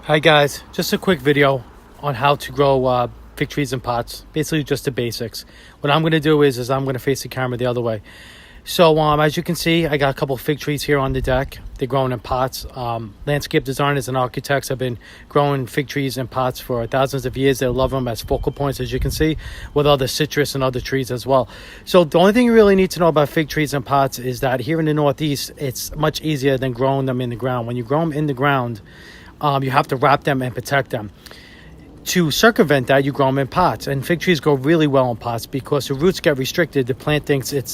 Hi guys, just a quick video on how to grow fig trees in pots. Basically just the basics. What I'm going to do is I'm going to face the camera the other way. So as you can see, I got a couple fig trees here on the deck. They're growing in pots. Landscape designers and architects have been growing fig trees in pots for thousands of years. They love them as focal points, as you can see, with other citrus and other trees as well. So the only thing you really need to know about fig trees in pots is that here in the Northeast, it's much easier than growing them in the ground. When you grow them in the ground, you have to wrap them and protect them. To circumvent that, you grow them in pots, and fig trees grow really well in pots because the roots get restricted. The plant thinks it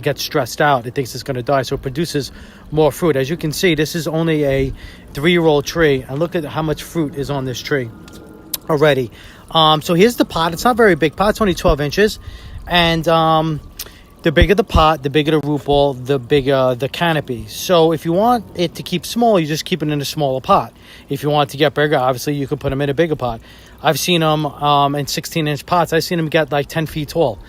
gets stressed out. It thinks it's going to die, so it produces more fruit. As you can see, this is only a 3-year-old tree, and look at how much fruit is on this tree already. So here's the pot. It's not a very big pot. It's only 12 inches, and the bigger the pot, the bigger the root ball, the bigger the canopy. So if you want it to keep small, you just keep it in a smaller pot. If you want it to get bigger, obviously you could put them in a bigger pot. I've seen them in 16-inch pots. I've seen them get like 10 feet tall.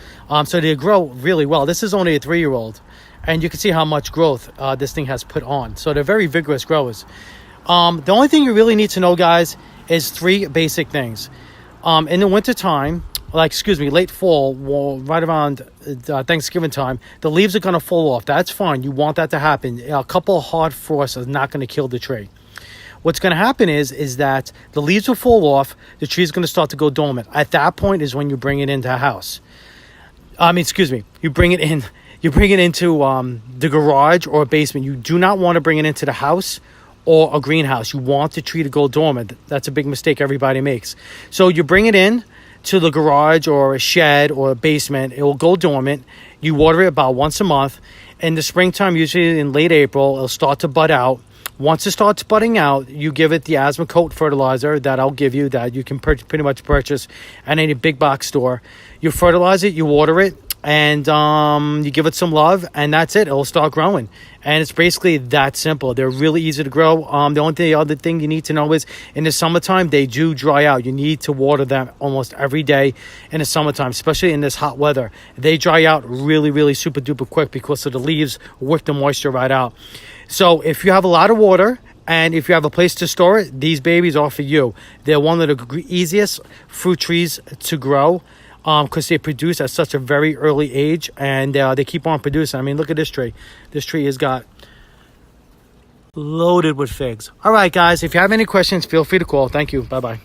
So they grow really well. This is only a 3-year-old. And you can see how much growth this thing has put on. So they're very vigorous growers. The only thing you really need to know, guys, is 3 basic things. In the wintertime, late fall, right around Thanksgiving time, the leaves are going to fall off. That's fine. You want that to happen. A couple of hard frosts are not going to kill the tree. What's going to happen is that the leaves will fall off. The tree is going to start to go dormant. At that point is when you bring it into a house. You bring it in. You bring it into the garage or a basement. You do not want to bring it into the house or a greenhouse. You want the tree to go dormant. That's a big mistake everybody makes. So you bring it in to the garage or a shed or a basement. It will go dormant. You water it about once a month. In the springtime, usually in late April, it'll start to bud out. Once it starts budding out, you give it the Asthmacote fertilizer that I'll give you, that you can pretty much purchase at any big box store. You fertilize it, you water it, and you give it some love, and that's it. It'll start growing. And it's basically that simple. They're really easy to grow. The other thing you need to know is in the summertime, they do dry out. You need to water them almost every day in the summertime, especially in this hot weather. They dry out really, really super duper quick because of the leaves whip the moisture right out. So if you have a lot of water and if you have a place to store it, these babies are for you. They're one of the easiest fruit trees to grow because they produce at such a very early age, and they keep on producing. I mean, look at this tree. This tree has got loaded with figs. All right, guys, if you have any questions, feel free to call. Thank you. Bye-bye.